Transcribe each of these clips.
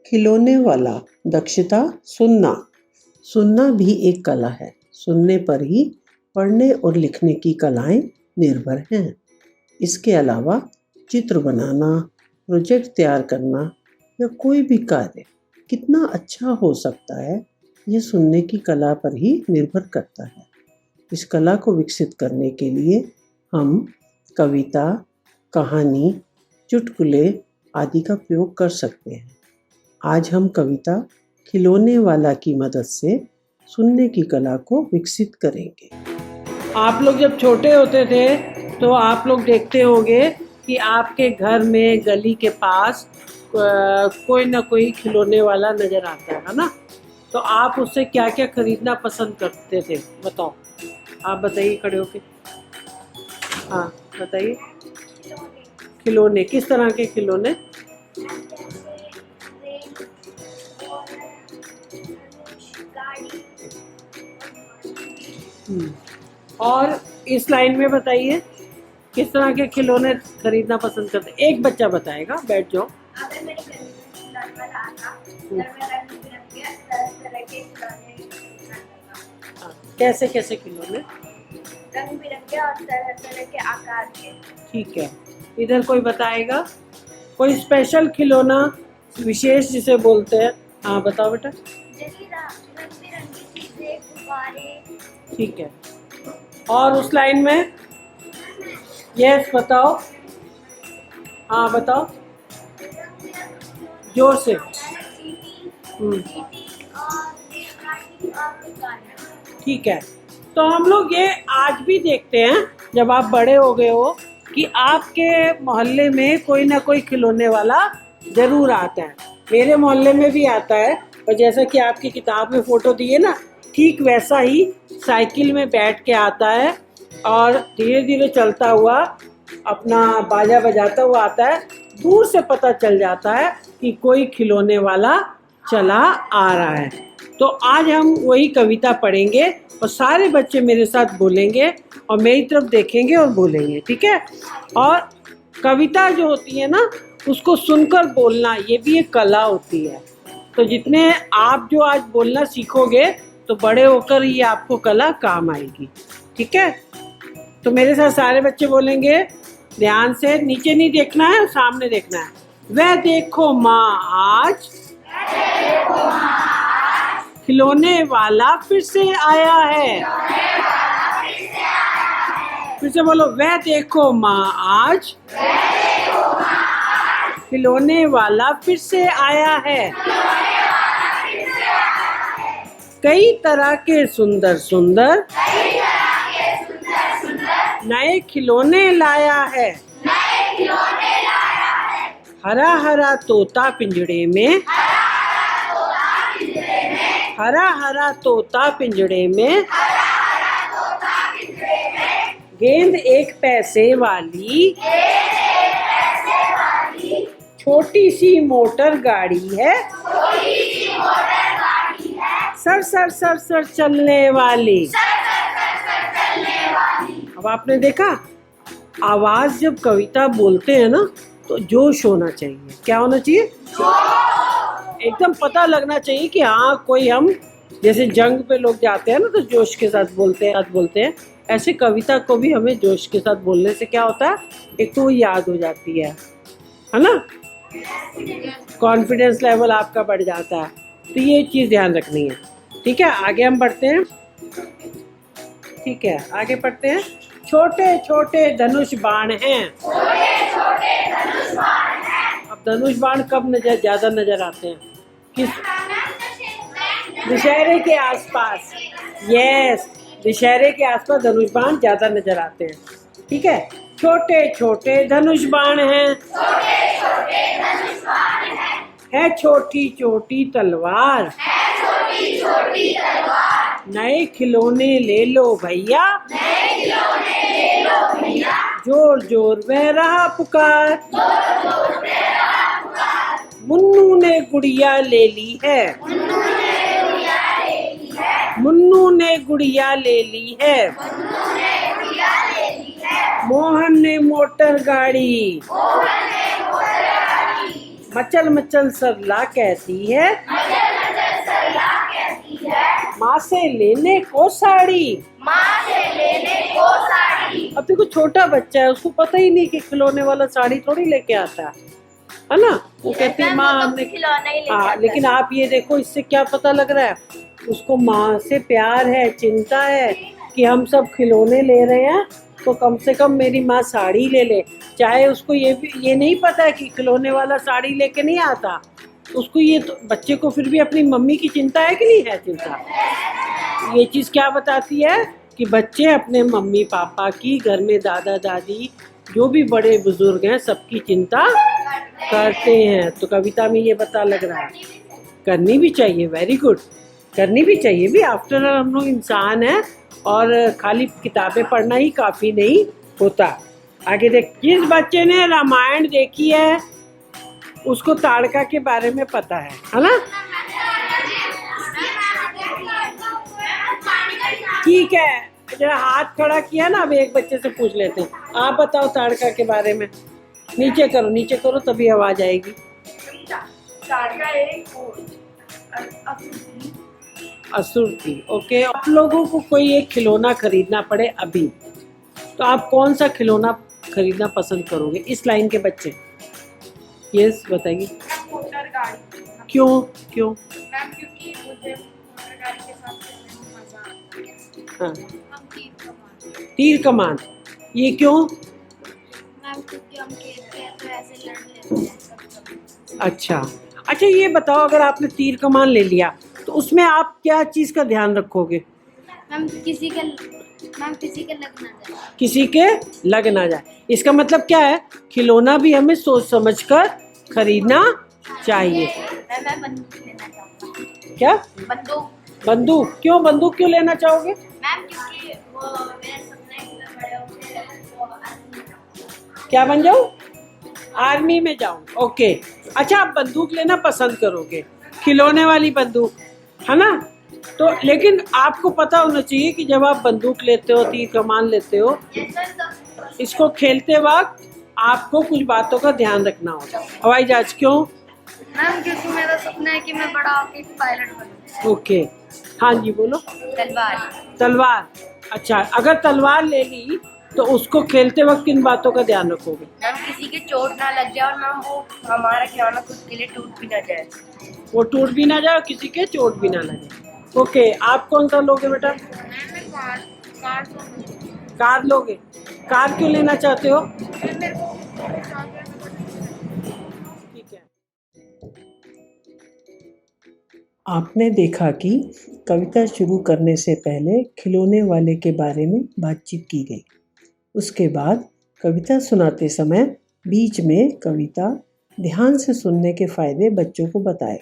खिलौने वाला। दक्षता सुनना। सुनना भी एक कला है। सुनने पर ही पढ़ने और लिखने की कलाएं निर्भर हैं। इसके अलावा चित्र बनाना, प्रोजेक्ट तैयार करना या कोई भी कार्य कितना अच्छा हो सकता है, यह सुनने की कला पर ही निर्भर करता है। इस कला को विकसित करने के लिए हम कविता, कहानी, चुटकुले आदि का प्रयोग कर सकते हैं। आज हम कविता खिलौने वाला की मदद से सुनने की कला को विकसित करेंगे। आप लोग जब छोटे होते थे तो आप लोग देखते होंगे कि आपके घर में गली के पास कोई ना कोई खिलौने वाला नज़र आता है ना। तो आप उससे क्या क्या खरीदना पसंद करते थे, बताओ। आप बताइए खड़े होके। हाँ बताइए। खिलौने, किस तरह के खिलौने? और इस लाइन में बताइए किस तरह के खिलौने खरीदना पसंद करते? एक बच्चा बताएगा, बैठ जाओ। कैसे कैसे खिलौने? रंग बिरंगे और तरह तरह के आकार के। ठीक है, इधर कोई बताएगा कोई स्पेशल खिलौना विशेष जिसे बोलते हैं? हाँ बताओ बेटा। रंग बिरंगी चीजें, गुब्बारे। ठीक है, और उस लाइन में? यस बताओ। हाँ बताओ जोर से। ठीक है, तो हम लोग ये आज भी देखते हैं जब आप बड़े हो गए हो कि आपके मोहल्ले में कोई ना कोई खिलौने वाला ज़रूर आता है। मेरे मोहल्ले में भी आता है, और जैसा कि आपकी किताब में फ़ोटो दी है ना, ठीक वैसा ही साइकिल में बैठ के आता है और धीरे धीरे चलता हुआ अपना बाजा बजाता हुआ आता है। दूर से पता चल जाता है कि कोई खिलौने वाला चला आ रहा है। तो आज हम वही कविता पढ़ेंगे और सारे बच्चे मेरे साथ बोलेंगे और मेरी तरफ देखेंगे और बोलेंगे, ठीक है? और कविता जो होती है ना, उसको सुनकर बोलना, ये भी एक कला होती है। तो जितने आप जो आज बोलना सीखोगे तो बड़े होकर ये आपको कला काम आएगी, ठीक है? तो मेरे साथ सारे बच्चे बोलेंगे, ध्यान से। नीचे नहीं देखना है, सामने देखना है। वह देखो माँ आज खिलौने वाला फिर से आया है। फिर से बोलो, वह देखो माँ आज खिलौने वाला फिर से आया है। कई तरह के सुंदर सुंदर नए खिलौने लाया है। हरा हरा तोता पिंजड़े में, हरा हरा तोता पिंजड़े में, गेंद एक पैसे वाली, छोटी सी मोटर गाड़ी है, सर सर सर सर चलने वाली। अब आपने देखा, आवाज जब कविता बोलते हैं ना तो जोश होना चाहिए। क्या होना चाहिए? एकदम पता लगना चाहिए कि हाँ, कोई हम जैसे जंग पे लोग जाते हैं ना तो जोश के साथ बोलते हैं। ऐसे कविता को भी हमें जोश के साथ बोलने से क्या होता है, एक तो वो याद हो जाती है ना, कॉन्फिडेंस लेवल आपका बढ़ जाता है। तो ये चीज़ ध्यान रखनी है, ठीक है? आगे हम बढ़ते हैं, ठीक है? आगे बढ़ते हैं। छोटे छोटे धनुष बाण हैं। अब धनुष बाण कब ज़्यादा नजर आते हैं? किस? दशहरे के आसपास। यस, दशहरे के आसपास धनुष बाण ज़्यादा नजर आते हैं, ठीक है? छोटे छोटे धनुष बाण हैं। है छोटी छोटी तलवार। नए खिलौने ले लो भैया, जोर जोर बह रहा पुकार। मुन्नू ने गुड़िया ले ली है, मुन्नू ने गुड़िया ले ली है। मोहन ने मोटर गाड़ी, मचल मचल सरला कहती है, माँ से लेने को साड़ी। अब देखो छोटा बच्चा है, उसको पता ही नहीं कि खिलौने वाला साड़ी थोड़ी लेके आता है ना। वो कहती है माँ हमने खिलौना ही लेके आता है। लेकिन आप ये देखो, इससे क्या पता लग रहा है, उसको माँ से प्यार है, चिंता है कि हम सब खिलौने ले रहे हैं तो कम से कम मेरी माँ साड़ी ले ले। चाहे उसको ये नहीं पता है कि खिलौने वाला साड़ी लेके नहीं आता, उसको ये तो बच्चे को फिर भी अपनी मम्मी की चिंता है कि नहीं है चिंता। ये चीज़ क्या बताती है कि बच्चे अपने मम्मी पापा की, घर में दादा दादी जो भी बड़े बुजुर्ग हैं सबकी चिंता करते हैं। तो कविता में ये पता लग रहा है, करनी भी चाहिए, वेरी गुड, करनी भी चाहिए भी। आफ्टर ऑल हम लोग इंसान हैं और खाली किताबें पढ़ना ही काफ़ी नहीं होता। आगे देख, जिस बच्चे ने रामायण देखी है उसको ताड़का के बारे में पता है ना। ठीक है, जरा हाथ खड़ा किया ना, अब एक बच्चे से पूछ लेते हैं, आप बताओ ताड़का के बारे में। नीचे करो तभी आवाज आएगी। ताड़का एक असुर थी। ओके, आप लोगों को कोई एक खिलौना खरीदना पड़े अभी, तो आप कौन सा खिलौना खरीदना पसंद करोगे? इस लाइन के बच्चे यस बताइए। मोटर गाड़ी। क्यों? मैम क्योंकि मुझे मोटर गाड़ी के साथ खेलने में मजा आता है। हाँ, हम तीर कमान, ये क्यों? मैम क्योंकि हम खेलते हैं तो ऐसे लड़ लेते हैं कभी-कभी। अच्छा, ये बताओ, अगर आपने तीर कमान ले लिया तो उसमें आप क्या चीज़ का ध्यान रखोगे? मैम किसी के लग ना जाए। किसी के लग ना जाए। इसका मतलब क्या है, खिलौना भी हमें सोच समझ कर खरीदना चाहिए। मैं बंदूक लेना चाहूँगा। क्या? बंदूक क्यों लेना चाहोगे? मैम क्योंकि वो मेरा सपना है कि मैं बड़े होकर वो आर्मी में जाऊँ। क्या बन जाऊँ? आर्मी में जाऊँ। ओके, अच्छा, आप बंदूक लेना पसंद करोगे, खिलौने वाली बंदूक, है ना। तो लेकिन आपको पता होना चाहिए कि जब आप बंदूक लेते हो, तीर कमान लेते हो, इसको खेलते वक्त आपको कुछ बातों का ध्यान रखना होगा। हवाई जहाज क्यों? मैम क्योंकि मेरा सपना है कि मैं बड़ा होकर एक पायलट बनूँ। ओके, हाँ जी बोलो। तलवार। अच्छा, अगर तलवार ले ली तो उसको खेलते वक्त किन बातों का ध्यान रखोगे? मैम किसी के चोट ना लग जाए और मैम वो हमारा खिलौना खुद के लिए टूट भी ना जाए। वो टूट भी ना जाए और किसी के चोट भी ना लगे। ओके, आप कौन सा लोगे बेटा? कार लोगे। कार क्यों लेना चाहते हो? ठीक है। आपने देखा कि कविता शुरू करने से पहले खिलौने वाले के बारे में बातचीत की गई। उसके बाद कविता सुनाते समय बीच में कविता ध्यान से सुनने के फायदे बच्चों को बताए।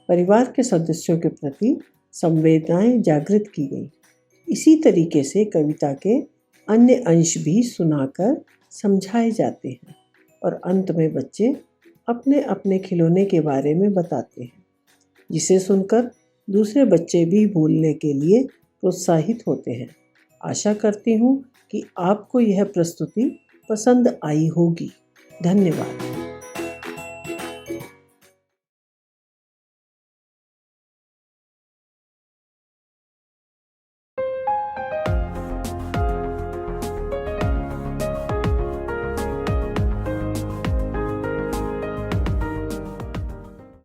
परिवार के सदस्यों के प्रति संवेदनाएं जागृत की गई। इसी तरीके से कविता के अन्य अंश भी सुनाकर समझाए जाते हैं और अंत में बच्चे अपने अपने खिलौने के बारे में बताते हैं, जिसे सुनकर दूसरे बच्चे भी बोलने के लिए प्रोत्साहित होते हैं। आशा करती हूँ कि आपको यह प्रस्तुति पसंद आई होगी। धन्यवाद।